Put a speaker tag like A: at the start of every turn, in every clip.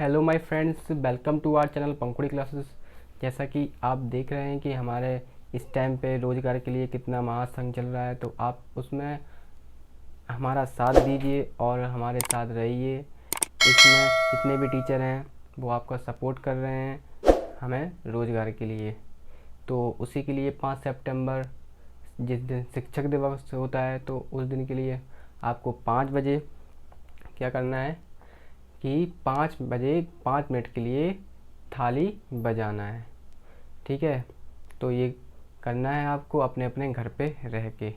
A: Hello my friends, welcome to our channel Pankhuri classes. जैसा कि आप देख रहे हैं कि हमारे इस टाइम पे रोज़गार के लिए कितना महासंघ चल रहा है, तो आप उसमें हमारा साथ दीजिए और हमारे साथ रहिए। इसमें जितने भी टीचर हैं वो आपका सपोर्ट कर रहे हैं हमें रोज़गार के लिए। तो उसी के लिए 5 सितंबर जिस दिन शिक्षक दिवस होता है, तो उस दिन के लिए आपको 5 बजे क्या करना है कि 5 बजे 5 मिनट के लिए थाली बजाना है। ठीक है, तो ये करना है आपको अपने अपने घर पे रह के।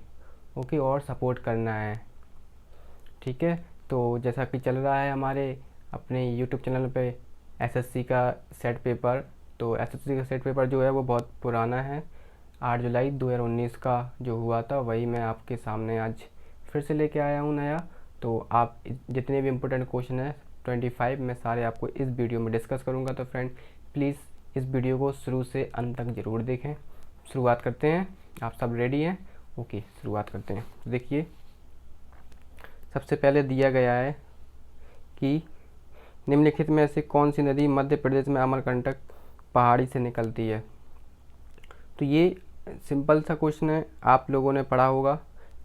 A: ओके, और सपोर्ट करना है। ठीक है, तो जैसा कि चल रहा है हमारे अपने यूट्यूब चैनल पे एसएससी का सेट पेपर, तो एसएससी का सेट पेपर जो है वो बहुत पुराना है। 8 जुलाई 2019 का जो हुआ था वही मैं आपके सामने आज फिर से लेके आया हूँ नया। तो आप जितने भी इम्पोर्टेंट क्वेश्चन है 25 मैं सारे आपको इस वीडियो में डिस्कस करूँगा। तो फ्रेंड प्लीज़ इस वीडियो को शुरू से अंत तक ज़रूर देखें। शुरुआत करते हैं। आप सब रेडी हैं? ओके, शुरुआत करते हैं। देखिए, सबसे पहले दिया गया है कि निम्नलिखित में से कौन सी नदी मध्य प्रदेश में अमरकंटक पहाड़ी से निकलती है। तो ये सिंपल सा क्वेश्चन है। आप लोगों ने पढ़ा होगा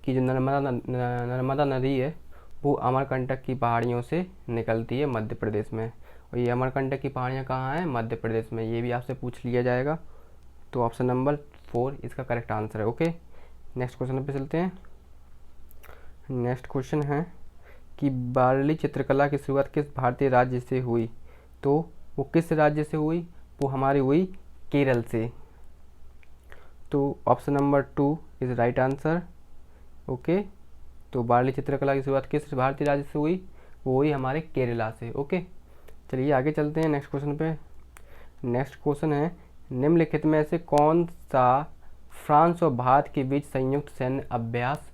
A: कि जो नर्मदा नदी है वो अमरकंटक की पहाड़ियों से निकलती है मध्य प्रदेश में। और ये अमरकंटक की पहाड़ियाँ कहाँ हैं? मध्य प्रदेश में। ये भी आपसे पूछ लिया जाएगा। तो ऑप्शन नंबर 4 इसका करेक्ट आंसर है। ओके, नेक्स्ट क्वेश्चन पे चलते हैं। नेक्स्ट क्वेश्चन है कि वारली चित्रकला की शुरुआत किस भारतीय राज्य से हुई। तो वो किस राज्य से हुई? वो हमारी हुई केरल से। तो option number 2 is right answer. Okay, तो वारली चित्रकला की शुरुआत किस भारतीय राज्य से हुई? वो हुई हमारे केरला से। ओके, चलिए आगे चलते हैं नेक्स्ट क्वेश्चन पे। नेक्स्ट क्वेश्चन है निम्नलिखित में से कौन सा फ्रांस और भारत के बीच संयुक्त सैन्य अभ्यास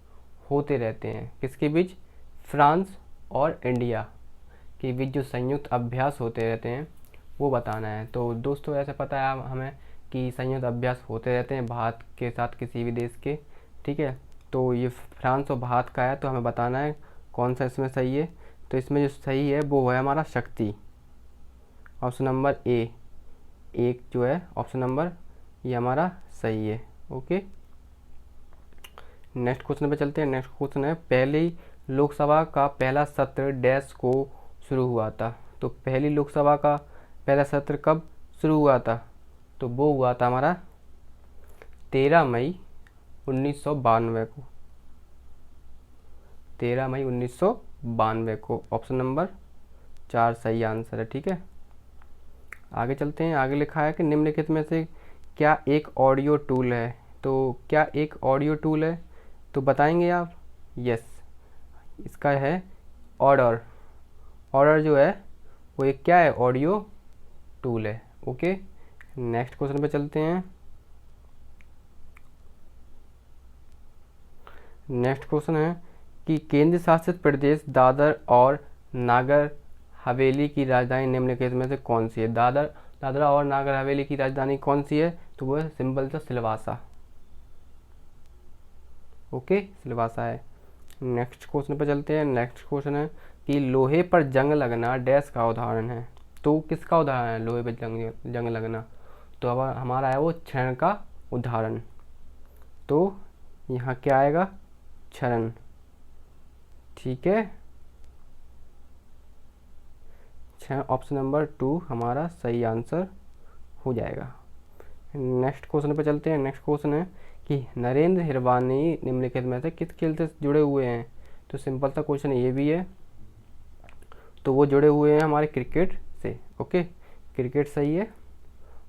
A: होते रहते हैं। किसके बीच? फ्रांस और इंडिया के बीच जो संयुक्त अभ्यास होते रहते हैं वो बताना है। तो दोस्तों ऐसा पता है हमें कि संयुक्त अभ्यास होते रहते हैं भारत के साथ किसी भी देश के। ठीक है, तो ये फ्रांस और भारत का है, तो हमें बताना है कौन सा इसमें सही है। तो इसमें जो सही है वो है हमारा शक्ति, ऑप्शन नंबर ए। एक जो है ऑप्शन नंबर ये हमारा सही है। ओके, नेक्स्ट क्वेश्चन पे चलते हैं। नेक्स्ट क्वेश्चन है पहली लोकसभा का पहला सत्र डैश को शुरू हुआ था। तो पहली लोकसभा का पहला सत्र कब शुरू हुआ था? तो वो हुआ था हमारा 13 मई 1992 को। 13 मई 1992 को। ऑप्शन नंबर 4 सही आंसर है। ठीक है, आगे चलते हैं। आगे लिखा है कि निम्नलिखित में से क्या एक ऑडियो टूल है। तो क्या एक ऑडियो टूल है? तो बताएंगे आप? यस, इसका है ऑर्डर। ऑर्डर जो है वो एक क्या है? ऑडियो टूल है। ओके, नेक्स्ट क्वेश्चन पे चलते हैं। नेक्स्ट क्वेश्चन है कि केंद्र शासित प्रदेश दादर और नागर हवेली की राजधानी निम्नलिखित में से कौन सी है। दादरा और नागर हवेली की राजधानी कौन सी है? तो वो है सिंपल सा सिलवासा। ओके, सिलवासा है। नेक्स्ट क्वेश्चन पे चलते हैं। नेक्स्ट क्वेश्चन है कि लोहे पर जंग लगना डैश का उदाहरण है। तो किसका उदाहरण है लोहे पर जंग लगना? तो अब हमारा है वो क्षण का उदाहरण। तो यहाँ क्या आएगा? क्षरण। ठीक है, ऑप्शन नंबर 2 हमारा सही आंसर हो जाएगा। नेक्स्ट क्वेश्चन पे चलते हैं। नेक्स्ट क्वेश्चन है कि नरेंद्र हिरवानी निम्नलिखित में से किस खेल से जुड़े हुए हैं। तो सिंपल सा क्वेश्चन ये भी है, तो वो जुड़े हुए हैं हमारे क्रिकेट से। ओके, क्रिकेट सही है,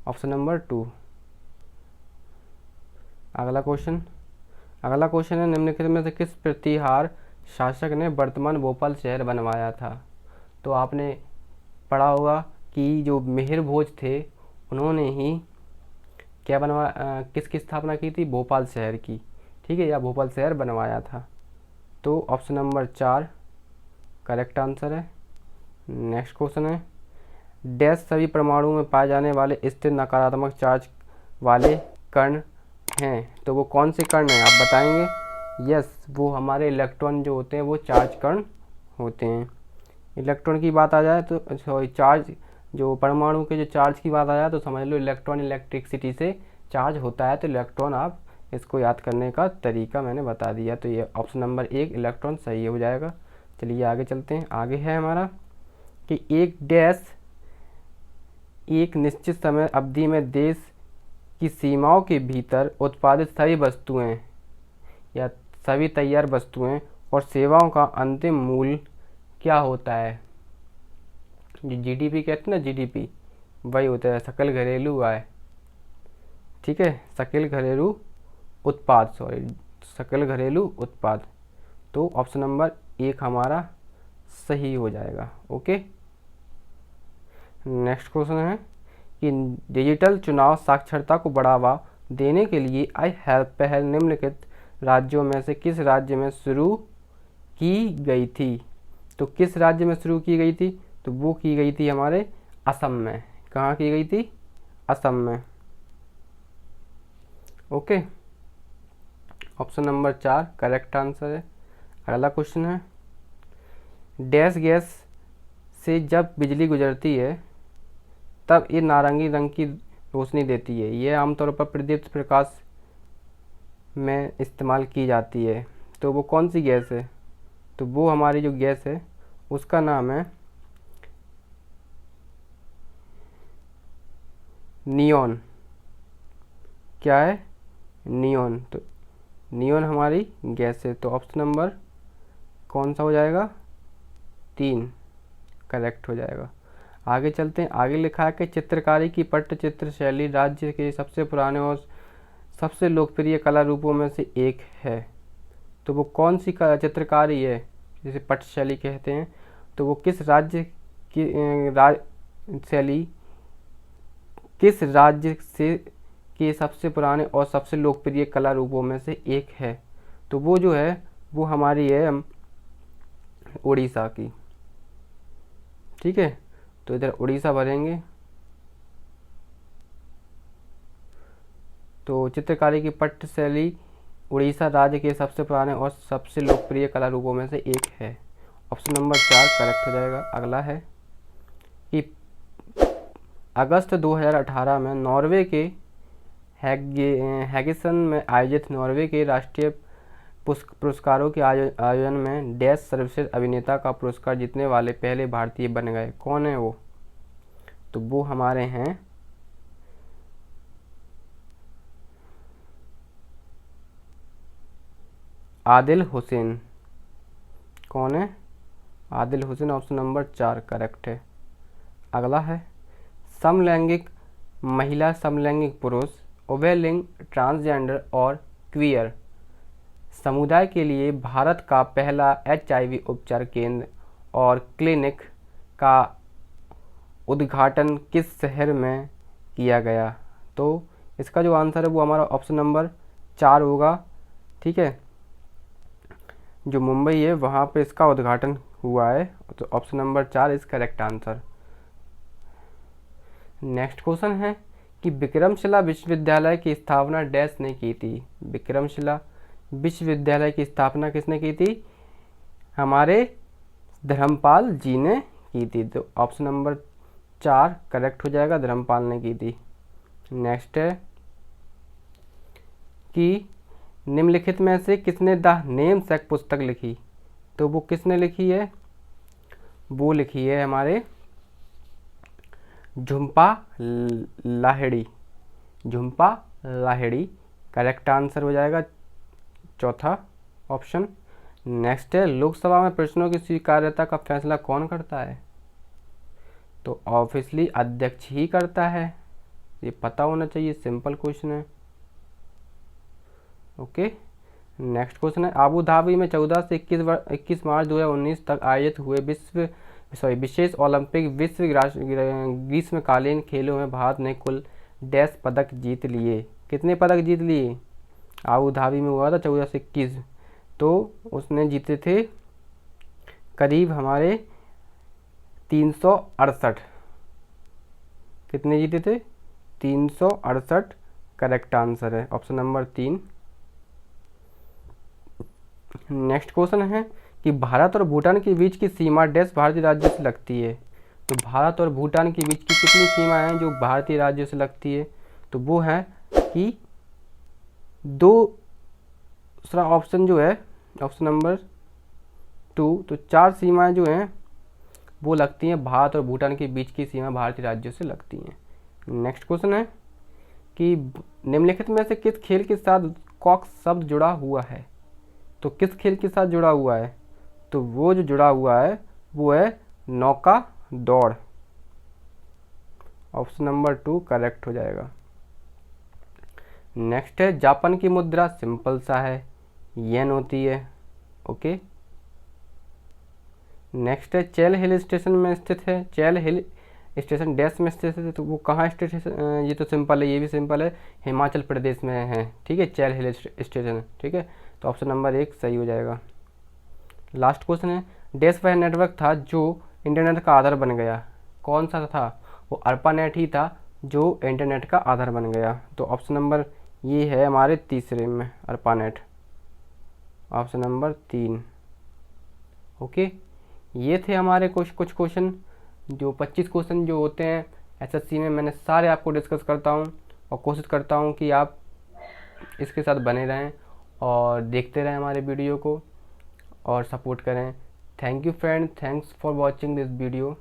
A: ऑप्शन नंबर 2। अगला क्वेश्चन है निम्नलिखित में से किस प्रतिहार शासक ने वर्तमान भोपाल शहर बनवाया था। तो आपने पढ़ा होगा कि जो मिहिर भोज थे उन्होंने ही क्या किसकी स्थापना की थी? भोपाल शहर की। ठीक है, या भोपाल शहर बनवाया था। तो ऑप्शन नंबर 4 करेक्ट आंसर है। नेक्स्ट क्वेश्चन है डैश सभी परमाणु में पाए जाने वाले स्थिर नकारात्मक चार्ज वाले कण हैं। तो वो कौन से कण हैं आप बताएंगे? यस, वो हमारे इलेक्ट्रॉन जो होते हैं वो चार्ज कण होते हैं। इलेक्ट्रॉन की बात आ जाए तो सॉरी चार्ज जो परमाणु के जो चार्ज की बात आया तो समझ लो इलेक्ट्रॉन इलेक्ट्रिसिटी से चार्ज होता है, तो इलेक्ट्रॉन आप इसको याद करने का तरीका मैंने बता दिया। तो ये ऑप्शन नंबर 1 इलेक्ट्रॉन सही हो जाएगा। चलिए आगे चलते हैं। आगे है हमारा कि एक डैश एक निश्चित समय अवधि में देश की सीमाओं के भीतर उत्पादित सभी वस्तुएं या सभी तैयार वस्तुएं और सेवाओं का अंतिम मूल्य क्या होता है। जो जीडीपी कहते हैं ना, जीडीपी वही होता है, सकल घरेलू आय। ठीक है, सकल घरेलू उत्पाद, सकल घरेलू उत्पाद। तो ऑप्शन नंबर 1 हमारा सही हो जाएगा। ओके, नेक्स्ट क्वेश्चन है कि डिजिटल चुनाव साक्षरता को बढ़ावा देने के लिए आई हेल्प पहल निम्नलिखित राज्यों में से किस राज्य में शुरू की गई थी। तो किस राज्य में शुरू की गई थी, तो वो की गई थी हमारे असम में। कहाँ की गई थी, असम में। Okay, option number 4 correct answer है। अगला क्वेश्चन है डैश गैस से जब बिजली गुजरती है तब ये नारंगी रंग की रोशनी देती है। ये आमतौर पर प्रदीप्त प्रकाश में इस्तेमाल की जाती है। तो वो कौन सी गैस है, तो वो हमारी जो गैस है उसका नाम है नियॉन। क्या है, नियॉन। तो नियॉन हमारी गैस है। तो ऑप्शन नंबर कौन सा हो जाएगा, 3 करेक्ट हो जाएगा। आगे चलते हैं। आगे लिखा है कि चित्रकारी की पट्टचित्र शैली राज्य के सबसे पुराने और सबसे लोकप्रिय कला रूपों में से एक है। तो वो कौन सी चित्रकारी है, जिसे पट्ट शैली कहते हैं। तो वो किस राज्य की शैली किस राज्य से के सबसे पुराने और सबसे लोकप्रिय कला रूपों में से एक है। तो वो जो है वो हमारी है उड़ीसा की। ठीक है, तो इधर उड़ीसा भरेंगे। तो चित्रकारी की पट्ट शैली उड़ीसा राज्य के सबसे पुराने और सबसे लोकप्रिय कला रूपों में से एक है। ऑप्शन नंबर 4 करेक्ट हो जाएगा। अगला है कि अगस्त 2018 में नॉर्वे के हैगिसन में आयोजित नॉर्वे के राष्ट्रीय पुरस्कारों के आयोजन में डैश सर्वश्रेष्ठ अभिनेता का पुरस्कार जीतने वाले पहले भारतीय बन गए। कौन है वो, तो वो हमारे हैं आदिल हुसैन। कौन है, Adil Hussain. Option number 4 correct है। अगला है समलैंगिक महिला, समलैंगिक पुरुष, उभयलिंग, ट्रांसजेंडर और क्वियर समुदाय के लिए भारत का पहला HIV उपचार केंद्र और क्लिनिक का उद्घाटन किस शहर में किया गया। तो इसका जो आंसर है वो हमारा ऑप्शन नंबर 4 होगा। ठीक है, जो मुंबई है वहाँ पे इसका उद्घाटन हुआ है। तो option number 4 is correct answer. Next question है कि विक्रमशिला विश्वविद्यालय की स्थापना डैश ने की थी। विक्रमशिला विश्वविद्यालय की स्थापना किसने की थी, हमारे धर्मपाल जी ने की थी। तो ऑप्शन नंबर 4 करेक्ट हो जाएगा, धर्मपाल ने की थी। नेक्स्ट है कि निम्नलिखित में से किसने द नेमसेक पुस्तक लिखी। तो वो किसने लिखी है, वो लिखी है हमारे झुम्पा लाहिड़ी। झुम्पा लाहिड़ी करेक्ट आंसर हो जाएगा, चौथा ऑप्शन। नेक्स्ट है लोकसभा में प्रश्नों की स्वीकार्यता का फैसला कौन करता है। तो ऑब्वियसली अध्यक्ष ही करता है, ये पता होना चाहिए, सिंपल क्वेश्चन है। ओके, नेक्स्ट क्वेश्चन है आबू धाबी में 14 से 21 मार्च 2019 तक आयोजित हुए विशेष ओलंपिक विश्व ग्रीष्मकालीन खेलों में भारत ने कुल डैश पदक जीत लिए। कितने पदक जीत लिए, आबू धाबी में हुआ था 14 से 21, तो उसने जीते थे करीब हमारे 368। कितने जीते थे, 368 करेक्ट आंसर है, ऑप्शन नंबर 3। नेक्स्ट क्वेश्चन है कि भारत और भूटान के बीच की सीमा डैश भारतीय राज्य से लगती है। तो भारत और भूटान के बीच की कितनी सीमा है जो भारतीय राज्यों से लगती है? तो वो है कि दूसरा ऑप्शन जो है, ऑप्शन नंबर 2, तो 4 सीमाएं जो हैं वो लगती हैं, भारत और भूटान के बीच की सीमा भारतीय राज्यों से लगती हैं। नेक्स्ट क्वेश्चन है कि निम्नलिखित में से किस खेल के साथ कॉक शब्द जुड़ा हुआ है? तो किस खेल के साथ जुड़ा हुआ है? तो वो जो जुड़ा हुआ है वो है नौका दौड़। ऑप्शन नंबर 2 करेक्ट हो जाएगा। नेक्स्ट है जापान की मुद्रा सिंपल सा है, येन होती है। ओके। नेक्स्ट है चैल हिल स्टेशन में स्थित है, चैल हिल स्टेशन डैश में स्थित है, तो वो कहाँ स्थित है? ये तो सिंपल है, ये भी सिंपल है, हिमाचल प्रदेश में है। ठीक है, चैल हिल स्टेशन। ठीक है, तो ऑप्शन नंबर 1 सही हो जाएगा। लास्ट क्वेश्चन है डैश वह नेटवर्क था जो इंटरनेट का आधार बन गया? कौन सा था? वो अर्पानेट ही था जो इंटरनेट का आधार बन गया। तो ऑप्शन नंबर ये है हमारे तीसरे में, अर्पानेट, ऑप्शन नंबर 3। ओके, ये थे हमारे कुछ क्वेश्चन, जो 25 क्वेश्चन जो होते हैं एसएससी में, मैंने सारे आपको डिस्कस करता हूँ और कोशिश करता हूँ कि आप इसके साथ बने रहें और देखते रहें हमारे वीडियो को और सपोर्ट करें। Thank you friend, thanks for watching this video.